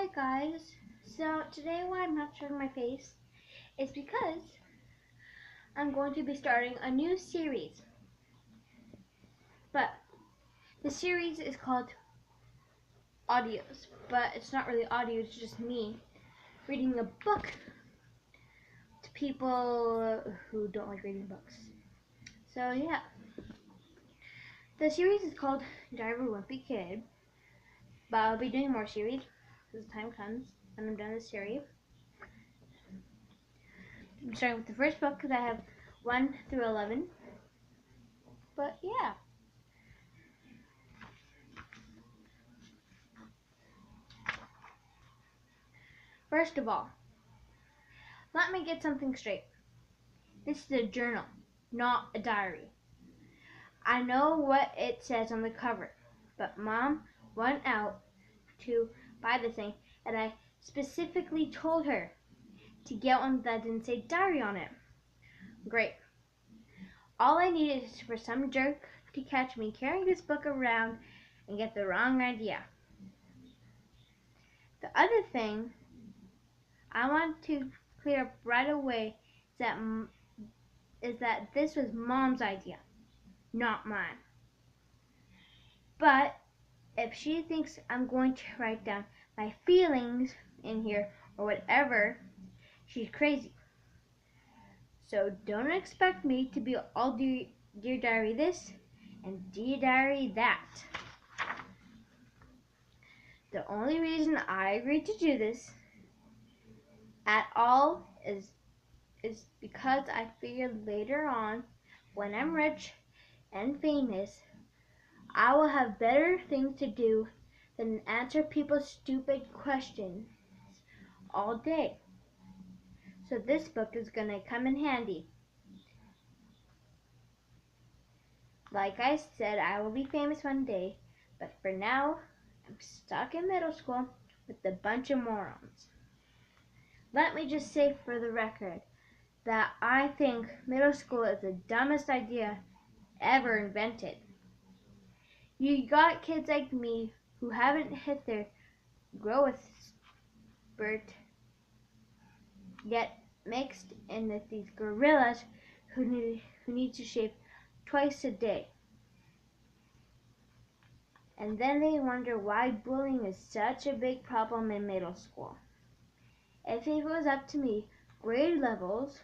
Hi guys, so today why I'm not showing my face is because I'm going to be starting a new series. But the series is called Audios, but it's not really audio, it's just me reading a book to people who don't like reading books. So yeah, the series is called Diary of a Wimpy Kid, but I'll be doing more series as the time comes when I'm done this series. I'm starting with the first book because I have 1 through 11. But yeah. First of all, let me get something straight. This is a journal, not a diary. I know what it says on the cover, but Mom went out to buy this thing, and I specifically told her to get one that didn't say diary on it. Great. All I needed is for some jerk to catch me carrying this book around and get the wrong idea. The other thing I want to clear up right away is that this was Mom's idea, not mine. But if she thinks I'm going to write down my feelings in here or whatever, she's crazy. So don't expect me to be all Dear Diary this and Dear Diary that. The only reason I agreed to do this at all is because I figured later on, when I'm rich and famous, I will have better things to do than answer people's stupid questions all day. So this book is going to come in handy. Like I said, I will be famous one day, but for now, I'm stuck in middle school with a bunch of morons. Let me just say for the record that I think middle school is the dumbest idea ever invented. You got kids like me who haven't hit their growth spurt yet mixed in with these gorillas who need to shave twice a day. And then they wonder why bullying is such a big problem in middle school. If it was up to me, grade levels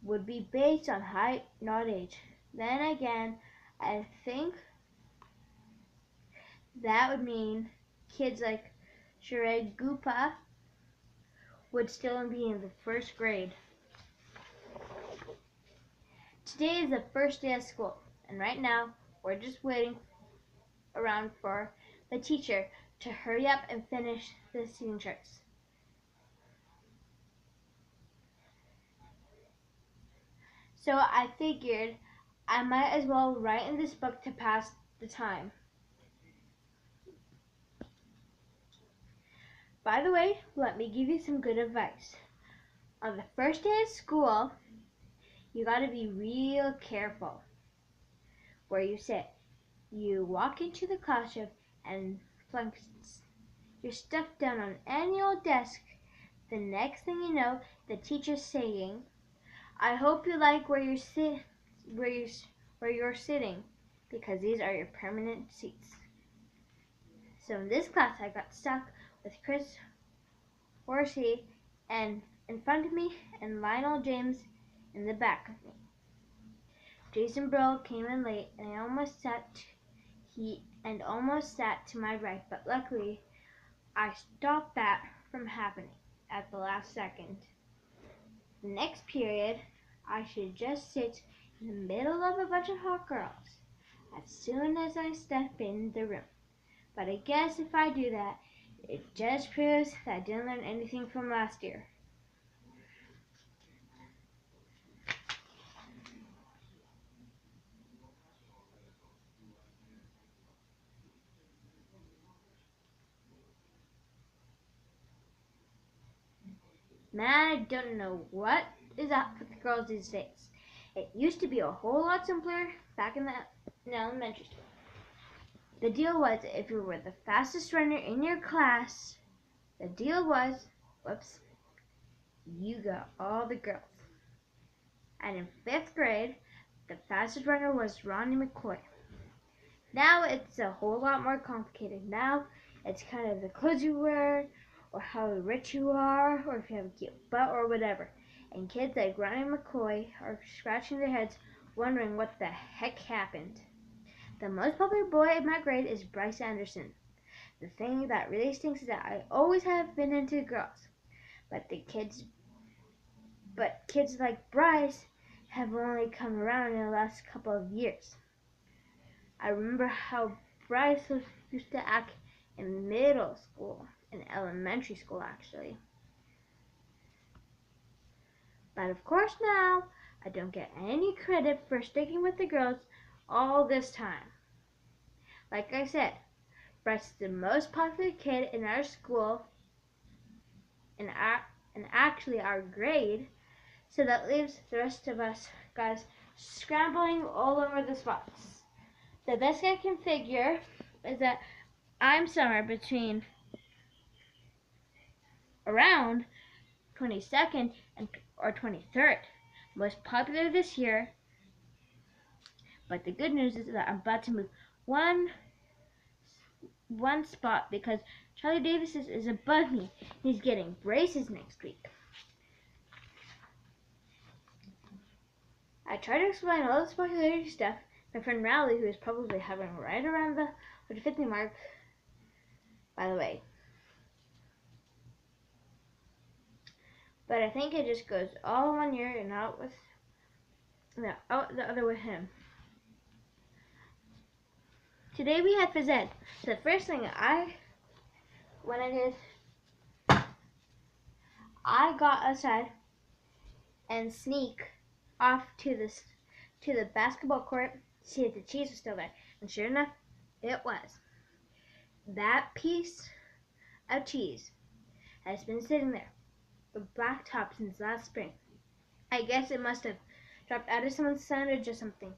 would be based on height, not age. Then again, I think that would mean kids like Shrey Goopa would still be in the first grade. Today is the first day of school, and right now we're just waiting around for the teacher to hurry up and finish the seating charts. So I figured I might as well write in this book to pass the time. By the way, let me give you some good advice. On the first day of school, you gotta be real careful where you sit. You walk into the classroom and plunk your stuff down on any old desk. The next thing you know, the teacher's saying, "I hope you like where you're sitting, because these are your permanent seats." So in this class, I got stuck with Chris Horsey and in front of me and Lionel James in the back of me. Jason Brill came in late and almost sat to my right, but luckily I stopped that from happening at the last second. The next period, I should just sit in the middle of a bunch of hot girls as soon as I step in the room. But I guess if I do that, it just proves that I didn't learn anything from last year. Man, I don't know what is up with the girls these days. It used to be a whole lot simpler back in elementary school. The deal was, if you were the fastest runner in your class, the deal was, you got all the girls. And in 5th grade, the fastest runner was Ronnie McCoy. Now it's a whole lot more complicated. Now it's kind of the clothes you wear, or how rich you are, or if you have a cute butt, or whatever. And kids like Ronnie McCoy are scratching their heads, wondering what the heck happened. The most popular boy in my grade is Bryce Anderson. The thing that really stinks is that I always have been into girls, but kids like Bryce have only come around in the last couple of years. I remember how Bryce used to act in middle school, in elementary school actually. But of course now, I don't get any credit for sticking with the girls all this time. Like I said, Bryce is the most popular kid in our school, and actually our grade, so that leaves the rest of us guys scrambling all over the spots. The best I can figure is that I'm somewhere between around 22nd or 23rd, most popular this year. But the good news is that I'm about to move one spot because Charlie Davis is above me. He's getting braces next week. I try to explain all this popularity stuff. My friend Rowley, who is probably hovering right around the 150 mark, by the way. But I think it just goes all 1 year and out the other with him. Today we had phys ed. So the first thing I did, I got outside and sneak off to the basketball court to see if the cheese was still there. And sure enough, it was. That piece of cheese has been sitting there with black top since last spring. I guess it must have dropped out of someone's sandwich or something.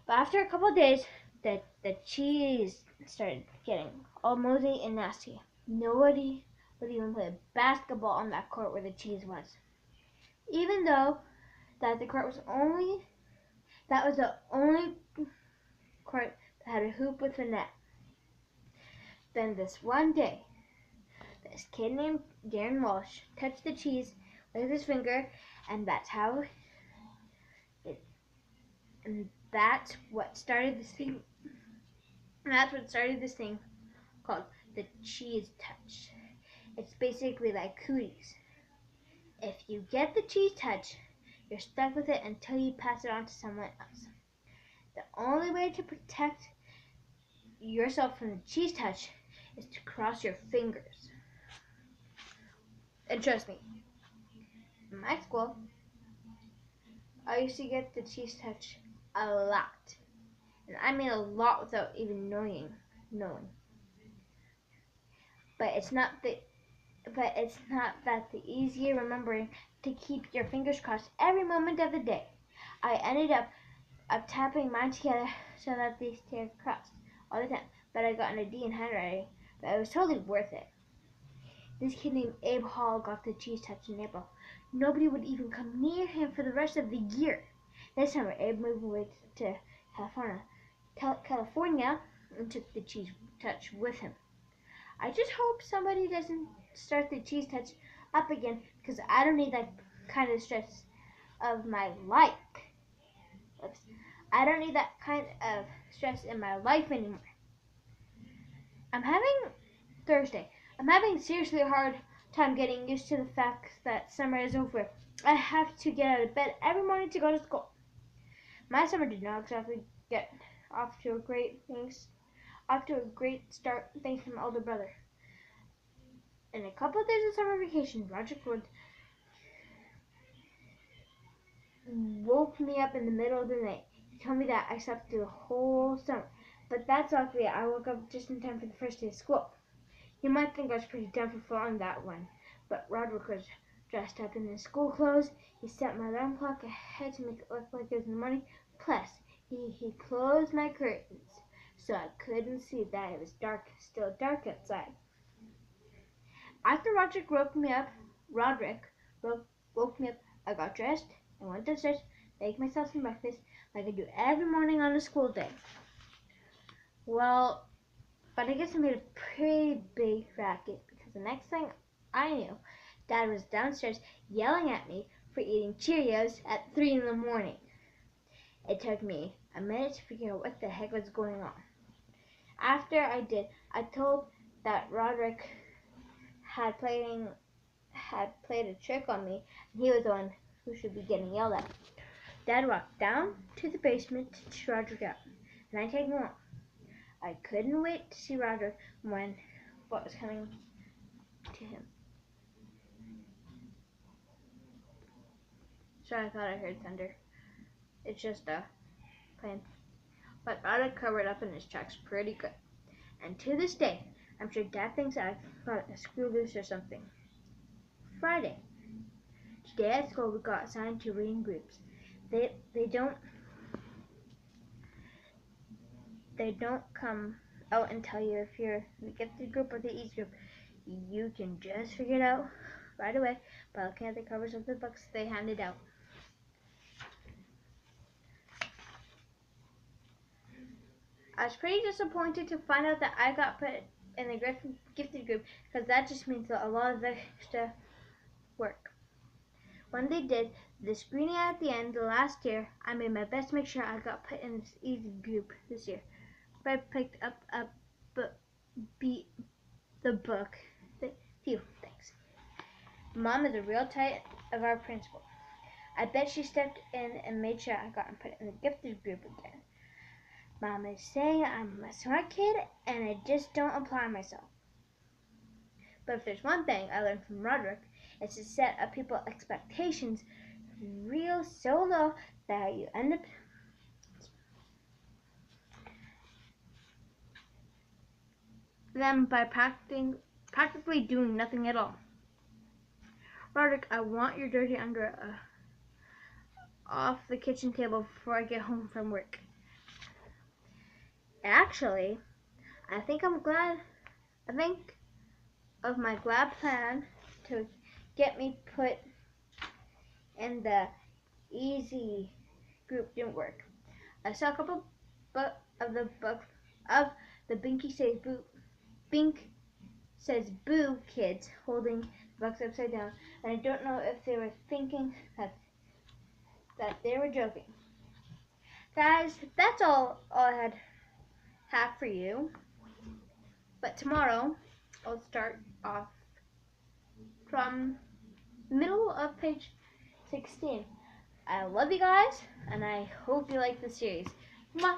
But after a couple of days, the cheese started getting all moldy and nasty. Nobody would even play basketball on that court where the cheese was. Even though that the court was the only court that had a hoop with a net. Then this one day, this kid named Darren Walsh touched the cheese with his finger, and that's what started this thing. And that's what started this thing called the cheese touch. It's basically like cooties. If you get the cheese touch, you're stuck with it until you pass it on to someone else. The only way to protect yourself from the cheese touch is to cross your fingers. And trust me, in my school, I used to get the cheese touch a lot. And I mean a lot without even knowing. But it's not that the easier remembering to keep your fingers crossed every moment of the day. I ended up tapping mine together so that they stay crossed all the time. But I got an D in handwriting, but it was totally worth it. This kid named Abe Hall got the cheese touch in April. Nobody would even come near him for the rest of the year. This summer, Abe moved away to California and took the cheese touch with him. I just hope somebody doesn't start the cheese touch up again, because I don't need that kind of stress of my life. I don't need that kind of stress in my life anymore. I'm having seriously a hard time getting used to the fact that summer is over. I have to get out of bed every morning to go to school. My summer did not exactly get off to a great start thanks to my older brother. In a couple of days of summer vacation, Roger Ford woke me up in the middle of the night. He told me that I slept through the whole summer. But that's luckily I woke up just in time for the first day of school. You might think I was pretty dumb for following that one, but Roderick was dressed up in his school clothes. He set my alarm clock ahead to make it look like it was in the morning. Plus, he closed my curtains so I couldn't see that it was still dark outside. After Roderick woke me up, I got dressed and went downstairs, made myself some breakfast like I do every morning on a school day. Well, but I guess I made a pretty big racket because the next thing I knew, Dad was downstairs yelling at me for eating Cheerios at 3 in the morning. It took me a minute to figure out what the heck was going on. After I did, I told that Roderick had played a trick on me, and he was the one who should be getting yelled at. Dad walked down to the basement to teach Roderick out, and I tagged along. I couldn't wait to see Roderick when what was coming to him. Sorry, I thought I heard thunder. It's just a plane. But Roderick covered up in his tracks pretty good. And to this day, I'm sure Dad thinks I got a screw loose or something. Friday. Today at school we got assigned to reading groups. They don't come out and tell you if you're in the gifted group or the easy group. You can just figure it out right away by looking at the covers of the books they handed out. I was pretty disappointed to find out that I got put in the gifted group because that just means a lot of extra work. When they did the screening at the end last year, I made my best to make sure I got put in this easy group this year. But I picked up the book. Phew, thanks. Mom is a real tight of our principal. I bet she stepped in and made sure I got put in the gifted group again. Mom is saying I'm a smart kid and I just don't apply myself. But if there's one thing I learned from Roderick, it's to set up people's expectations real so low that you end up them by practically doing nothing at all. Roderick, I want your dirty underwear off the kitchen table before I get home from work. Actually, I think of my glad plan to get me put in the easy group didn't work. I saw a couple of the Bink Says Boo kids holding the books upside down, and I don't know if they were thinking that they were joking. Guys, that's all I have for you. But tomorrow, I'll start off from the middle of page 16. I love you guys, and I hope you like the series. Mwah!